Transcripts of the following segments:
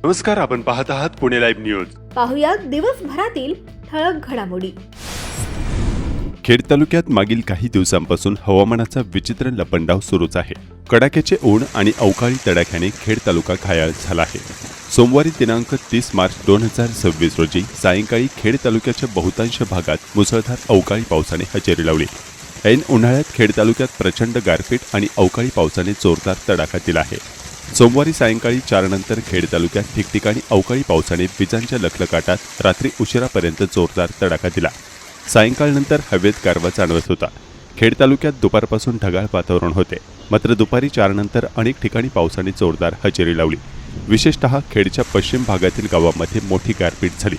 नमस्कार, आपण पाहत आहात पुणे लाईव्ह न्यूज. पाहुयात दिवसभरातील ठळक घडामोडी. खेड तालुक्यात मागील काही दिवसांपासून हवामानाचा विचित्र लपंडाव सुरूच आहे. कडाक्याचे ऊन आणि अवकाळी तडाख्याने खेड तालुका घायाळ झाला आहे. सोमवारी दिनांक 30 मार्च 2026 रोजी सायंकाळी खेड तालुक्याच्या बहुतांश भागात मुसळधार अवकाळी पावसाने हजेरी लावली. ऐन उन्हाळ्यात खेड तालुक्यात प्रचंड गारपीट आणि अवकाळी पावसाने जोरदार तडाखा दिला आहे. सोमवारी सायंकाळी 4 नंतर खेड तालुक्यात ठिकठिकाणी अवकाळी पावसाने विजांच्या लखलकाटात रात्री उशिरापर्यंत जोरदार तडाखा दिला. सायंकाळनंतर हवेत गारवा जाणवत होता. खेड तालुक्यात दुपारपासून ढगाळ वातावरण होते, मात्र दुपारी 4 नंतर अनेक ठिकाणी पावसाने जोरदार हजेरी लावली. विशेषतः खेडच्या पश्चिम भागातील गावांमध्ये मोठी गारपीट झाली.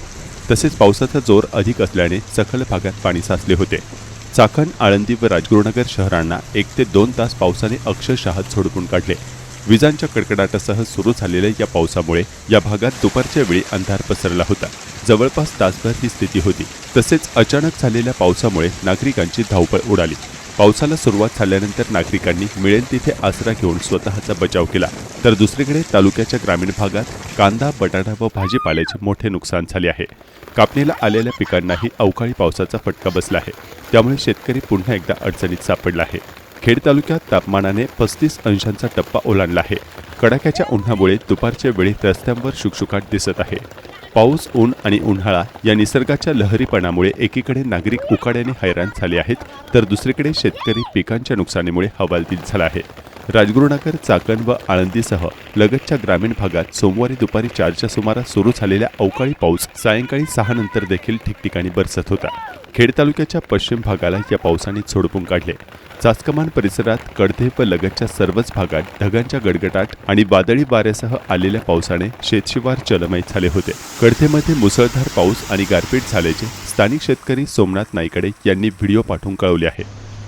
तसेच पावसाचा जोर अधिक असल्याने सखल भागात पाणी साचले होते. चाकण, आळंदी व राजगुरुनगर शहरांना 1 ते 2 तास पावसाने अक्षरशः झोडपून काढले. विजांच्या कडकडाटासह सुरू झालेल्या या पावसामुळे या भागात दुपारच्या वेळी अंधार पसरला होता. जवळपास तासभर ही स्थिती होती. तसेच अचानक झालेल्या पावसामुळे नागरिकांची धावपळ उडाली. पावसाला सुरुवात झाल्यानंतर नागरिकांनी मिळेल तिथे आसरा घेऊन स्वतःचा बचाव केला. तर दुसरीकडे तालुक्याच्या ग्रामीण भागात कांदा, बटाटा व भाजीपाल्याचे मोठे नुकसान झाले आहे. कापणीला आलेल्या पिकांनाही अवकाळी पावसाचा फटका बसला आहे. त्यामुळे शेतकरी पुन्हा एकदा अडचणीत सापडला आहे. खेड तालुक्यात तापमानाने 35 अंशांचा टप्पा ओलांडला आहे. कडाक्याच्या उन्हामुळे दुपारच्या वेळी रस्त्यांवर शुकशुकाट दिसत आहे. पाऊस, ऊन आणि उन्हाळा या निसर्गाच्या लहरीपणामुळे एकीकडे नागरिक उकाड्याने हैराण झाले आहेत, तर दुसरीकडे शेतकरी पिकांच्या नुकसानीमुळे हवालदिल झाला आहे. राजगुरुनगर, चाकण व आळंदीसह लगतच्या ग्रामीण भागात सोमवारी दुपारी 4च्या सुमारास सुरू झालेल्या अवकाळी पाऊस सायंकाळी 6 नंतर देखील ठिकठिकाणी बरसत होता. खेड तालुक्याच्या पश्चिम भागाला या पावसाने झोडपून काढले. चासकमान परिसरात कडधे व लगतच्या सर्वच भागात ढगांच्या गडगडाट आणि वादळी वाऱ्यासह आलेल्या पावसाने शेतशिवार जलमय झाले होते. कडधेमध्ये मुसळधार पाऊस आणि गारपीट झाल्याचे स्थानिक शेतकरी सोमनाथ नाईकडे यांनी व्हिडिओ पाठवून कळवले आहे.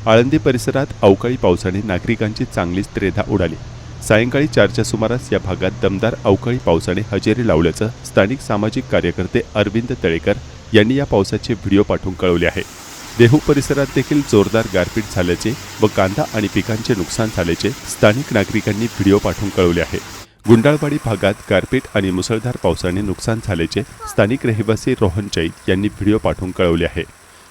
आळंदी परिसरात अवकाळी पावसाने नागरिकांची चांगलीच त्रेधा उडाली. सायंकाळी 4च्या सुमारास या भागात दमदार अवकाळी पावसाने हजेरी लावल्याचं स्थानिक सामाजिक कार्यकर्ते अरविंद तळेकर यांनी या पावसाचे व्हिडिओ पाठवून कळवले आहे. देहू परिसरात देखील जोरदार गारपीट झाल्याचे व कांदा आणि पिकांचे नुकसान झाल्याचे स्थानिक नागरिकांनी व्हिडिओ पाठवून कळवले आहे. गुंडाळवाडी भागात गारपीट आणि मुसळधार पावसाने नुकसान झाल्याचे स्थानिक रहिवासी रोहन चैत यांनी व्हिडिओ पाठवून कळवले आहे.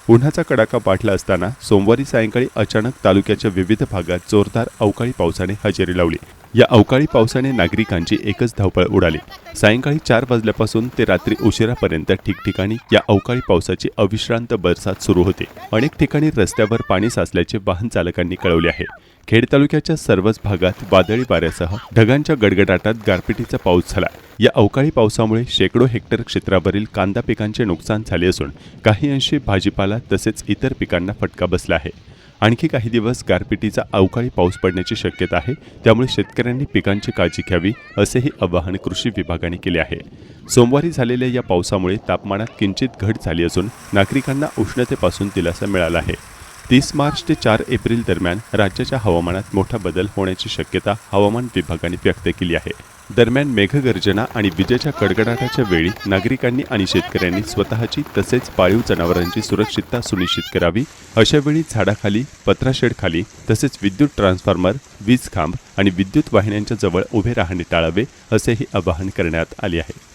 उन्हाचा कडाका वाढला असताना सोमवारी सायंकाळी अचानक तालुक्याच्या विविध भागात जोरदार अवकाळी पावसाने हजेरी लावली. या अवकाळी पावसाने नागरिकांची एकच धावपळ उडाली. सायंकाळी 4 वाजल्यापासून ते रात्री उशिरापर्यंत ठिकठिकाणी या अवकाळी पावसाची अविश्रांत बरसात सुरू होती. अनेक ठिकाणी रस्त्यावर पाणी साचल्याचे वाहन चालकांनी कळवले आहे. खेड तालुक्याच्या सर्वच भागात वादळी वाऱ्यासह ढगांच्या गडगडाटात गारपिटीचा पाऊस झाला. या अवकाळी पावसामुळे शेकडो हेक्टर क्षेत्रावरील कांदा पिकांचे नुकसान झाले असून काही अंशी भाजीपाला तसेच इतर पिकांना फटका बसला आहे. आणखी काही दिवस गारपिटीचा अवकाळी पाऊस पडण्याची शक्यता आहे. त्यामुळे शेतकऱ्यांनी पिकांची काळजी घ्यावी असेही आवाहन कृषी विभागाने केले आहे. सोमवारी झालेल्या या पावसामुळे तापमानात किंचित घट झाली असून नागरिकांना उष्णतेपासून दिलासा मिळाला आहे. 30 मार्च ते 4 एप्रिल दरम्यान राज्याच्या हवामानात मोठा बदल होण्याची शक्यता हवामान विभागाने व्यक्त केली आहे. दरम्यान मेघगर्जना आणि विजेच्या कडकडाटाच्या वेळी नागरिकांनी आणि शेतकऱ्यांनी स्वतःची तसेच पाळीव जनावरांची सुरक्षितता सुनिश्चित करावी. अशावेळी झाडाखाली, पत्राशेडखाली तसेच विद्युत ट्रान्सफॉर्मर, वीज खांब आणि विद्युत वाहिन्यांच्या जवळ उभे राहणे टाळावे असेही आवाहन करण्यात आले आहे.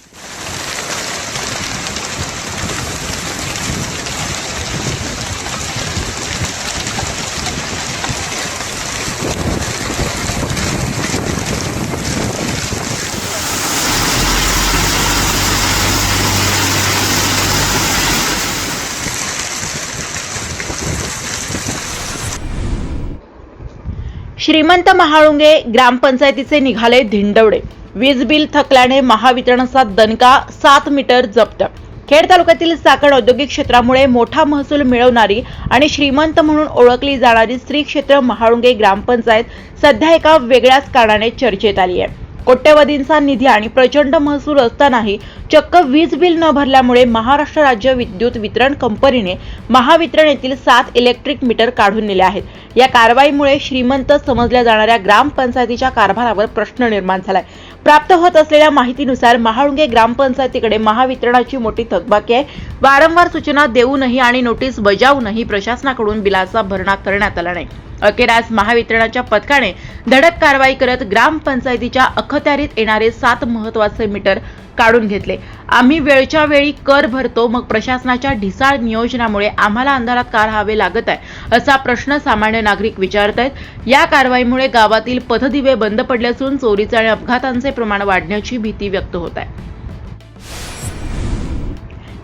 श्रीमंत महाळुंगे ग्रामपंचायतीचे निघाले धिंडवडे. वीज बिल थकल्याने महावितरणचा दणका, 7 मीटर जप्त. खेड तालुक्यातील चाकण औद्योगिक क्षेत्रामुळे मोठा महसूल मिळवणारी आणि श्रीमंत म्हणून ओळखली जाणारी श्री क्षेत्र महाळुंगे ग्रामपंचायत सध्या एका वेगळ्याच कारणाने चर्चेत आली आहे. कोट्यवधींचा निधी आणि प्रचंड महसूल असतानाही चक्क वीज बिल न भरल्यामुळे महाराष्ट्र राज्य विद्युत वितरण कंपनीने महावितरण येथील 7 इलेक्ट्रिक मीटर काढून नेले आहेत. या कारवाईमुळे श्रीमंत समजल्या जाणाऱ्या ग्रामपंचायतीच्या कारभारावर प्रश्न निर्माण झालाय. प्राप्त होत असलेल्या माहितीनुसार महाळुंगे ग्रामपंचायतीकडे महावितरणाची मोठी थकबाकी आहे. वारंवार सूचना देऊनही आणि नोटीस बजावूनही प्रशासनाकडून बिलाचा भरणा करण्यात आला नाही. अखेर आज महावितरणाच्या पथकाने धडक कारवाई करत ग्रामपंचायतीच्या अखत्यारीत येणारे 7 महत्त्वाचे मीटर काढून घेतले. आम्ही वेळच्या वेळी कर भरतो, मग प्रशासनाच्या ढिसाळ नियोजनामुळे आम्हाला अंधारात का राहावे लागत आहे असा प्रश्न सामान्य नागरिक विचारत आहेत. या कारवाईमुळे गावातील पथदिवे बंद पडले असून चोरीचे आणि अपघातांचे प्रमाण वाढण्याची भीती व्यक्त होत आहे.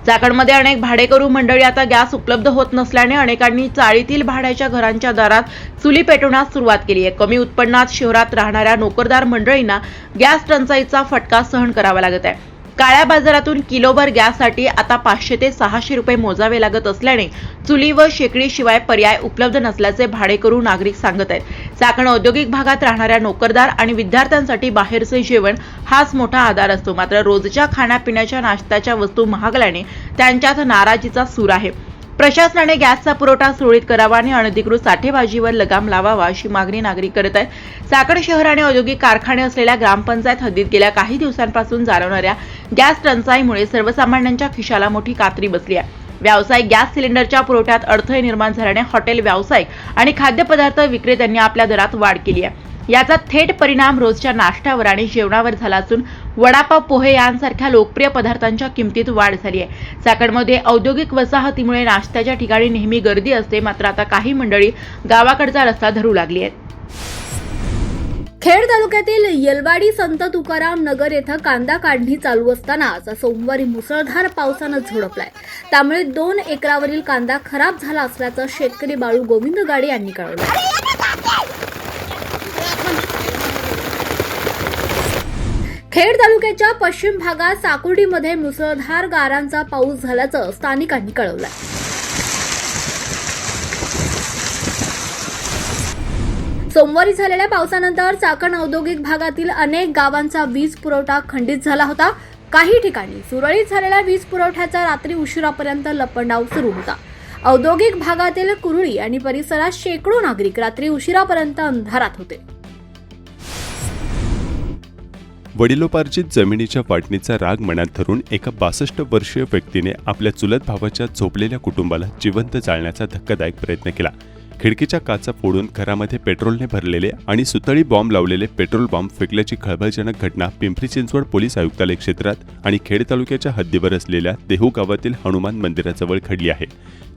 चाकणमध्ये अनेक भाडेकरू मंडळी आता गॅस उपलब्ध होत नसल्याने अनेकांनी चाळीतील भाड्याच्या घरांच्या दारात चुली पेटवण्यास सुरुवात केली आहे. कमी उत्पन्नात शहरात राहणाऱ्या नोकरदार मंडळींना गॅस टंचाईचा फटका सहन करावा लागत आहे. काळ्या बाजारातून किलोभर गॅससाठी आता 500 ते 600 रुपये मोजावे लागत असल्याने चुली व शेकडीशिवाय पर्याय उपलब्ध नसल्याचे भाडेकरू नागरिक सांगत आहेत. चाकण औद्योगिक भागात राहणाऱ्या नोकरदार आणि विद्यार्थ्यांसाठी बाहेरचे जेवण हाच मोठा आधार असतो. मात्र रोजच्या खाण्यापिण्याच्या नाश्त्याच्या वस्तू महागल्याने त्यांच्यात नाराजीचा सूर आहे. प्रशासनाने गॅसचा पुरवठा सुरळीत करावा आणि अनधिकृत साठेबाजीवर लगाम लावावा अशी मागणी नागरिक करत आहेत. चाकण शहर आणि औद्योगिक कारखाने असलेल्या ग्रामपंचायत हद्दीत गेल्या काही दिवसांपासून जाणवणाऱ्या गॅस टंचाईमुळे सर्वसामान्यांच्या खिशाला मोठी कात्री बसली आहे. व्यावसायिक गॅस सिलेंडरच्या पुरवठ्यात अडथळे निर्माण झाल्याने हॉटेल व्यावसायिक आणि खाद्यपदार्थ विक्रेत्यांनी आपल्या दरात वाढ केली आहे. याचा थेट परिणाम रोजच्या नाश्त्यावर आणि जेवणावर झाला असून वडापाव, पोहे यांसारख्या लोकप्रिय पदार्थांच्या किमतीत वाढ झाली आहे. चाकणमध्ये औद्योगिक वसाहतीमुळे नाश्त्याच्या ठिकाणी नेहमी गर्दी असते, मात्र आता काही मंडळी गावाकडचा रस्ता धरू लागली आहेत. खेड तालुक्यातील येलवाडी संत तुकाराम नगर येथे कांदा काढणी चालू असतानाच सोमवारी मुसळधार पावसानं झोडपलाय. त्यामुळे 2 एकरावरील कांदा खराब झाला असल्याचं शेतकरी बाळू गोविंद गाडे यांनी कळवलं. खेड तालुक्याच्या पश्चिम भागात साकुर्डीमध्ये मुसळधार गारांचा पाऊस झाल्याचं स्थानिकांनी कळवलंय. सोमवारी झालेल्या पावसानंतर चाकण औद्योगिक भागातील अनेक गावांचा वीज पुरवठा खंडित झाला होता. काही ठिकाणी सुरळीत झालेल्या वीज पुरवठ्याचा रात्री उशिरापर्यंत लपंडाव सुरू होता. औद्योगिक भागातील कुरळी आणि परिसरात शेकडो नागरिक रात्री उशिरापर्यंत अंधारात होते. वडिलोपार्जित जमिनीच्या वाटणीचा राग मनात धरून एका 62 वर्षीय व्यक्तीने आपल्या चुलत भावाच्या झोपलेल्या कुटुंबाला जिवंत जाळण्याचा धक्कादायक प्रयत्न केला. खिडकीच्या काचा फोडून घरामध्ये पेट्रोलने भरलेले आणि सुतळी बॉम्ब लावलेले पेट्रोल बॉम्ब फेकल्याची खळबळजनक घटना पिंपरी चिंचवड पोलीस आयुक्तालय क्षेत्रात आणि खेड तालुक्याच्या हद्दीवर असलेल्या देहू गावातील हनुमान मंदिराजवळ घडली आहे.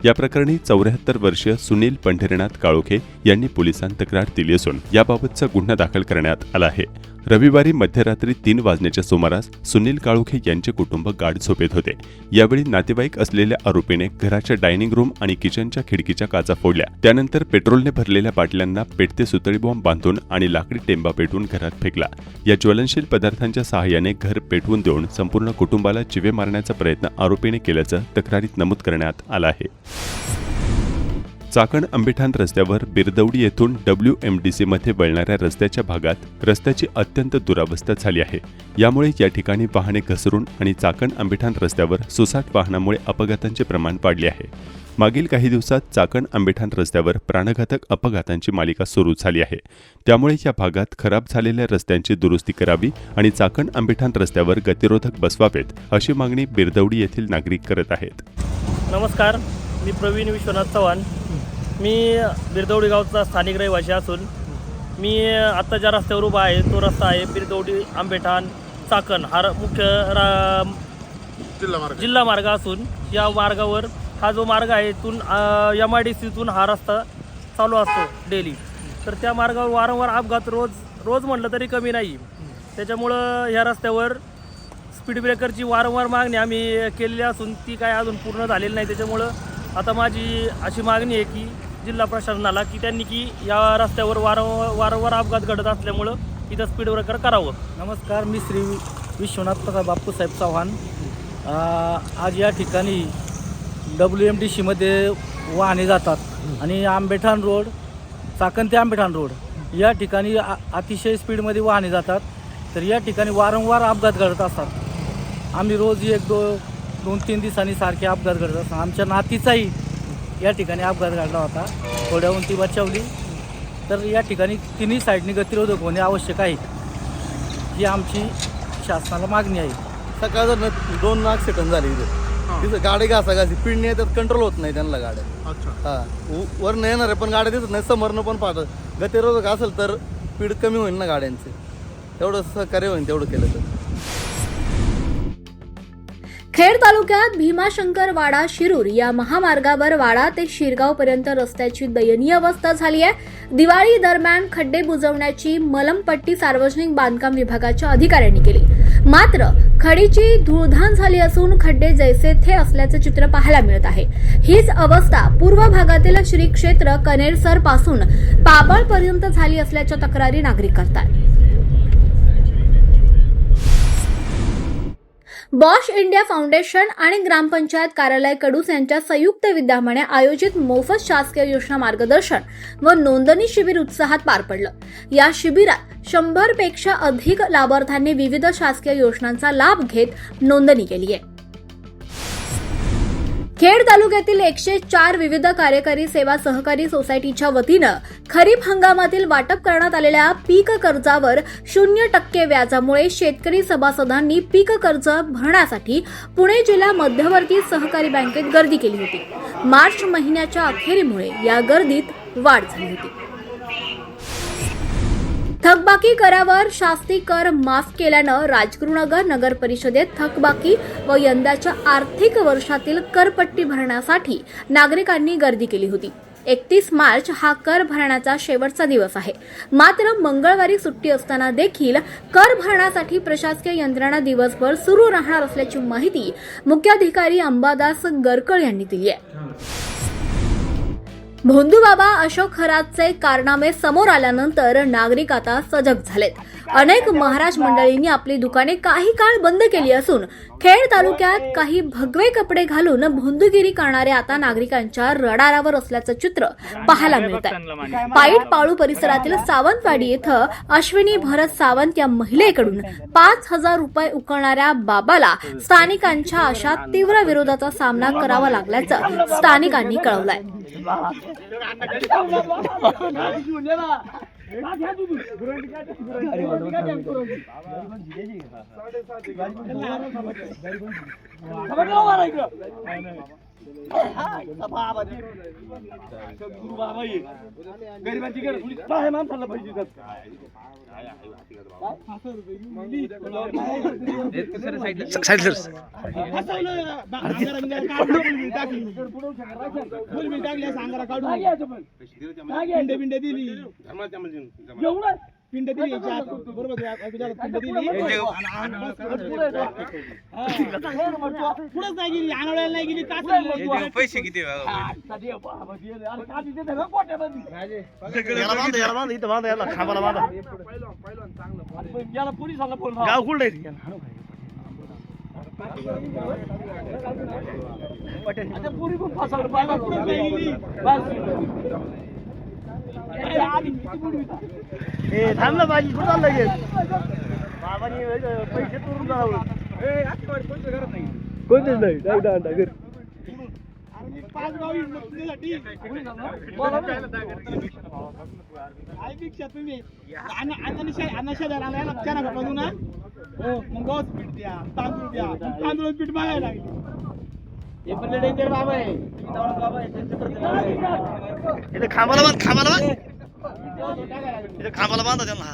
या प्रकरणी 74 वर्षीय सुनील पंढरीनाथ काळोखे यांनी पोलिसांत तक्रार दिली असून याबाबतचा गुन्हा दाखल करण्यात आला आहे. रविवारी मध्यरात्री 3 वाजण्याच्या सुमारास सुनील काळोखे यांचे कुटुंब गाढ झोपेत होते. यावेळी नातेवाईक असलेल्या आरोपीने घराच्या डायनिंग रूम आणि किचनच्या खिडकीच्या काचा फोडल्या. त्यानंतर पेट्रोलने भरलेल्या बाटल्यांना पेटते सुतळी बॉम्ब बांधून आणि लाकडी टेंबा पेटवून घरात फेकला. या ज्वलनशील पदार्थांच्या सहाय्याने घर पेटवून देऊन संपूर्ण कुटुंबाला जीवे मारण्याचा प्रयत्न आरोपीने केल्याचं तक्रारीत नमूद करण्यात आलं आहे. चाकण अंबेठाण रस्त्यावर बिरदवडी येथून WMDC मध्ये वळणाऱ्या रस्त्याच्या भागात रस्त्याची अत्यंत दुरावस्था झाली आहे. यामुळे या ठिकाणी वाहने घसरून आणि चाकण अंबेठाण रस्त्यावर सुसाट वाहनामुळे अपघातांचे प्रमाण वाढले आहे. मागील काही दिवसात चाकण अंबेठाण रस्त्यावर प्राणघातक अपघातांची मालिका सुरू झाली आहे. त्यामुळे या भागात खराब झालेल्या रस्त्यांची दुरुस्ती करावी आणि चाकण अंबेठाण रस्त्यावर गतिरोधक बसवावेत अशी मागणी बिरदवडी येथील नागरिक करत आहेत. नमस्कार, मी प्रवीण विश्वनाथ चव्हाण. मी बिरदवडी गावचा स्थानिक रहिवासी असून मी आत्ता ज्या रस्त्यावर उभा आहे तो रस्ता आहे बिरदवडी आंबेठाण चाकण हा मुख्य जिल्हा मार्ग असून या मार्गावर हा जो मार्ग आहे इथून MIDCतून हा रस्ता चालू असतो डेली. तर त्या मार्गावर वारंवार अपघात रोज म्हटलं तरी कमी नाही. त्याच्यामुळं ह्या रस्त्यावर स्पीड ब्रेकरची वारंवार मागणी आम्ही केलेली असून ती काय अजून पूर्ण झालेली नाही. त्याच्यामुळं आता माझी अशी मागणी आहे की जिल्हा प्रशासनाला की त्यांनी की या रस्त्यावर वारंवार अपघात घडत असल्यामुळं इथं स्पीड ब्रेकर करावं. नमस्कार, मी श्री विश्वनाथ बापूसाहेब चव्हाण. आज या ठिकाणी WMDCमध्ये वाहने जातात आणि आंबेठाण रोड, चाकण ते आंबेठाण रोड या ठिकाणी अतिशय स्पीडमध्ये वाहने जातात. तर या ठिकाणी वारंवार अपघात घडत असतात. आम्ही रोज 1-2-3 दिवसांनी सारखे अपघात घडत असतात. आमच्या नातीचाही या ठिकाणी अपघात घडला होता, थोड्याहून ती बचावली. तर या ठिकाणी तिन्ही साईडनी गतिरोधक होणे आवश्यक आहे, ही आमची शासनाला मागणी आहे. सकाळचं 2 ऍक्सिडेंट झाले तिथं गाडी घासाघासी पिढणी त्यात कंट्रोल होत नाही त्यांना गाड्या. अच्छा. हा वरनं येणार आहे पण गाड्या दिसत नाही, समोरनं पण पाहत गतिरोधक असेल तर स्पीड कमी होईल ना गाड्यांचे, तेवढं सहकार्य होईल तेवढं केलं तर. खेड तालुक्यात भीमाशंकर वाडा शिरूर या महामार्गावर वाडा ते शिरगाव पर्यंत रस्त्याची दयनीय अवस्था झाली आहे. दिवाळी दरम्यान खड्डे बुजवण्याची मलमपट्टी सार्वजनिक बांधकाम विभागाच्या अधिकाऱ्यांनी केली, मात्र खडीची धूळधाण झाली असून खड्डे जैसे थे असल्याचं चित्र पाहायला मिळत आहे. हीच अवस्था पूर्व भागातील श्री क्षेत्र कनेरसर पासून पाबळ पर्यंत झाली असल्याच्या तक्रारी नागरिक करतात. बॉश इंडिया फाउंडेशन आणि ग्रामपंचायत कार्यालय कडूस यांच्या संयुक्त विद्यमाने आयोजित मोफत शासकीय योजना मार्गदर्शन व नोंदणी शिबिर उत्साहात पार पडलं. या शिबिरात 100 पेक्षा अधिक लाभार्थ्यांनी विविध शासकीय योजनांचा लाभ घेत नोंदणी केली आहे. खेड तालुक्यातील 104 विविध कार्यकारी सेवा सहकारी सोसायटीच्या वतीनं खरीप हंगामातील वाटप करण्यात आलेल्या पीक कर्जावर 0% व्याजामुळे शेतकरी सभासदांनी पीक कर्ज भरण्यासाठी पुणे जिल्हा मध्यवर्ती सहकारी बँकेत गर्दी केली होती. मार्च महिन्याच्या अखेरीमुळे या गर्दीत वाढ झाली होती. थकबाकी करावर शास्ती कर माफ केल्यानं राजगुरुनगर नगर परिषदेत थकबाकी व यंदाच्या आर्थिक वर्षातील करपट्टी भरण्यासाठी नागरिकांनी गर्दी केली होती. 31 मार्च हा कर भरण्याचा शेवटचा दिवस आहे, मात्र मंगळवारी सुट्टी असताना देखील कर भरण्यासाठी प्रशासकीय यंत्रणा दिवसभर सुरू राहणार असल्याची माहिती मुख्याधिकारी अंबादास गरकळ यांनी दिली आहे. भोंदूबाबा अशोक खरातचे कारनामे समोर आल्यानंतर नागरिक आता सजग झालेत. अनेक महाराज मंडळींनी आपली दुकाने काही काळ बंद केली असून खेड तालुक्यात काही भगवे कपडे घालून भोंदूगिरी करणारे आता नागरिकांच्या रडारावर असल्याचं चित्र पाहायला मिळत आहे. पाईट पाळू परिसरातील सावंतवाडी इथं अश्विनी भरत सावंत या महिलेकडून 5,000 रुपये उकळणाऱ्या बाबाला स्थानिकांच्या अशा तीव्र विरोधाचा सामना करावा लागल्याचं स्थानिकांनी कळवलंय. पिंड दिली बरोबर पुढेच नाही गेली, आणायला नाही गेली, पैसे किती पोलिसांना फोन गाव कुठे पुरी पण फसवलं थांबलं पाहिजे कुठं चाललं लगेच बाबांनी पैसे तोडून जावं कोणतेच नाही तांदूळ पीठ मागायला लागले. हे पण डेंजर बाबा आहे, इथे खांबाला बांध त्यांना.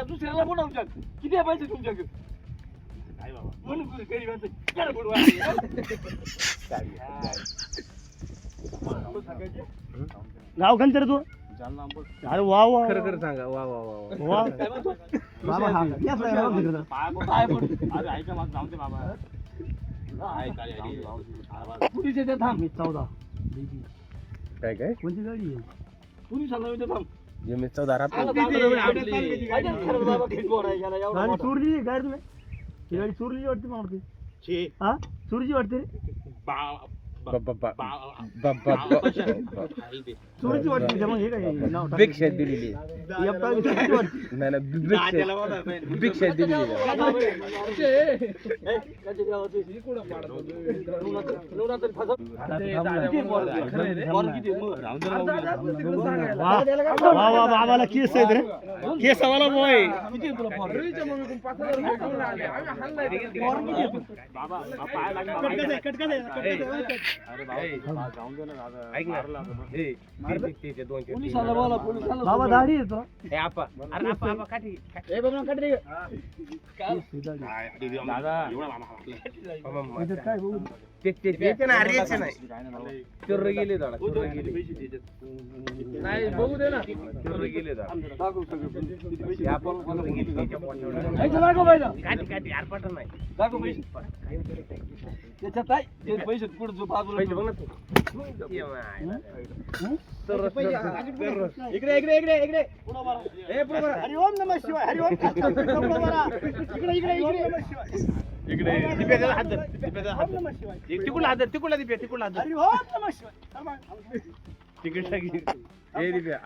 दुसऱ्याला बोलावतात किती पैसे तुमच्याकडे गाव खंतर तू अरे वा वा खरं सांगा वा वा वा बाबा ऐका माझं जाऊ दे बाबा. पुलिस येते थांब. 14 काय कोणती गाडी आहे? पोलीस आला होते थांब. मी 14 गाडी चोरली काय तुम्ही? ही गाडी चोरली वाटते मला वाटते. हा चोरीची वाटते चोरीची वाटते मग हे काय नाव भिक्षा दिलेली भिक्षा दिलेली बाबाला केस आहेत रे केसावाला बॉय किती तुला बाबा दाढी येतो काय बघू दे ना पैसे कुठं इकडे इकडे इकडे इकडे हरिओम नमः शिवाय हरिओम इकडे इकडे इकडे दिप्याचा हात धर दिप्याचा हात नमः शिवाय तिकुला हात धर तिकुला दिप्या तिकुला हात धर हरिओम नमः शिवाय तिकीट टाकी ए दिप्या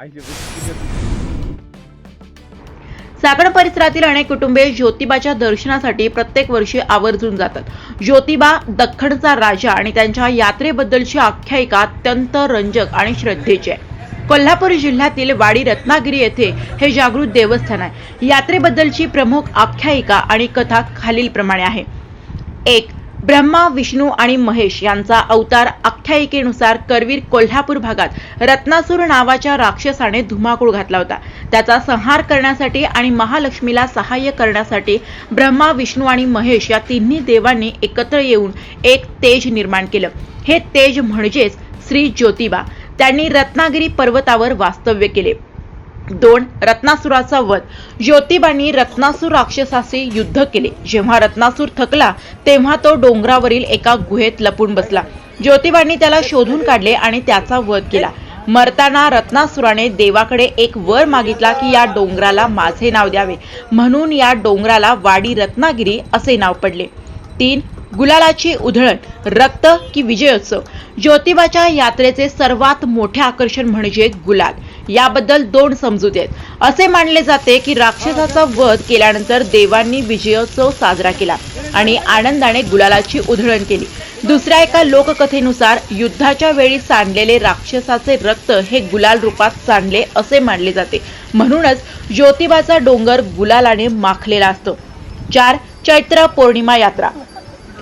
साकड परिसरातील अनेक कुटुंबे ज्योतिबाच्या दर्शनासाठी प्रत्येक वर्षी आवर्जून जातात. ज्योतिबा दख्खनचा राजा आणि त्यांच्या यात्रेबद्दलची आख्यायिका अत्यंत रंजक आणि श्रद्धेची आहे. कोल्हापूर जिल्ह्यातील वाडी रत्नागिरी येथे हे जागृत देवस्थान आहे. यात्रेबद्दलची प्रमुख आख्यायिका आणि कथा खालीलप्रमाणे आहे. 1. ब्रह्मा, विष्णू आणि महेश यांचा अवतार. आख्यायिकेनुसार करवीर कोल्हापूर भागात रत्नासूर नावाच्या राक्षसाने धुमाकूळ घातला होता. त्याचा संहार करण्यासाठी आणि महालक्ष्मीला सहाय्य करण्यासाठी ब्रह्मा, विष्णू आणि महेश या तिन्ही देवांनी एकत्र येऊन एक तेज निर्माण केलं. हे तेज म्हणजेच श्री ज्योतिबा. त्यांनी रत्नागिरी पर्वतावर वास्तव्य केले. 2. रत्नासुराचा वध. ज्योतिबांनी रत्नासूर राक्षसाचे युद्ध केले. जेव्हा रत्नासूर थकला तेव्हा तो डोंगरावरील एका गुहेत लपून बसला. ज्योतिबांनी त्याला शोधून काढले आणि त्याचा वध केला. मरताना रत्नासुराने देवाकडे एक वर मागितला की या डोंगराला माझे नाव द्यावे, म्हणून या डोंगराला वाडी रत्नागिरी असे नाव पडले. 3. गुलालाची उधळण. रक्त की विजयोत्सव. ज्योतिबाच्या यात्रेचे सर्वात मोठे आकर्षण म्हणजे गुलाल. याबद्दल 2 समजुती आहेत. असे मानले जाते की राक्षसाचा वध केल्यानंतर देवांनी विजयोत्सव साजरा केला आणि आनंदाने गुलालाची उधळण केली. दुसऱ्या एका लोककथेनुसार युद्धाच्या वेळी सांडलेले राक्षसाचे रक्त हे गुलाल रूपात सांडले असे मानले जाते, म्हणूनच ज्योतिबाचा डोंगर गुलालाने माखलेला असतो. 4. चैत्र पौर्णिमा यात्रा.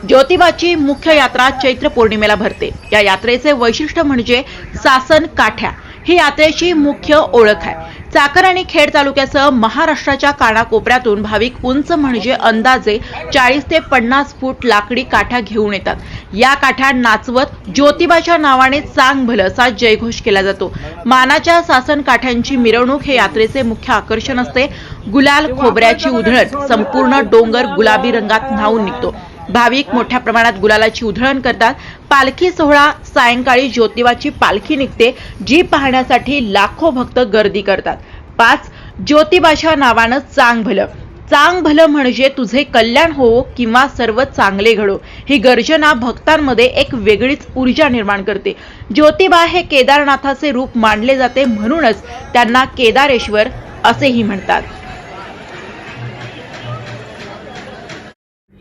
ज्योतिबाची मुख्य यात्रा चैत्र पौर्णिमेला भरते. या यात्रेचे वैशिष्ट्य म्हणजे सासन काठ्या. ही यात्रेची मुख्य ओळख आहे. चाकण आणि खेड तालुक्यासह महाराष्ट्राच्या कानाकोपऱ्यातून भाविक उंच म्हणजे अंदाजे 40 ते 50 फूट लाकडी काठ्या घेऊन येतात. या काठ्या नाचवत ज्योतिबाच्या नावाने चांग भलं असा जयघोष केला जातो. मानाच्या सासन काठ्यांची मिरवणूक हे यात्रेचे मुख्य आकर्षण असते. गुलाल खोबऱ्याची उधळण. संपूर्ण डोंगर गुलाबी रंगात न्हावून निघतो. भाविक मोठ्या प्रमाणात गुलालाची उधळण करतात. पालखी सोहळा. सायंकाळी ज्योतिबाची पालखी निघते, जी पाहण्यासाठी लाखो भक्त गर्दी करतात. 5. ज्योतिबाच्या नावानं चांग भलं. चांग भलं म्हणजे तुझे कल्याण हो किंवा सर्व चांगले घडो. ही गर्जना भक्तांमध्ये एक वेगळीच ऊर्जा निर्माण करते. ज्योतिबा हे केदारनाथाचे रूप मानले जाते, म्हणूनच त्यांना केदारेश्वर असेही म्हणतात.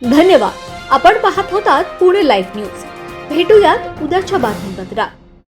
धन्यवाद. आपण पाहत होतात पुणे लाईव्ह न्यूज. भेटूयात उद्याच्या बातमीपत्रात.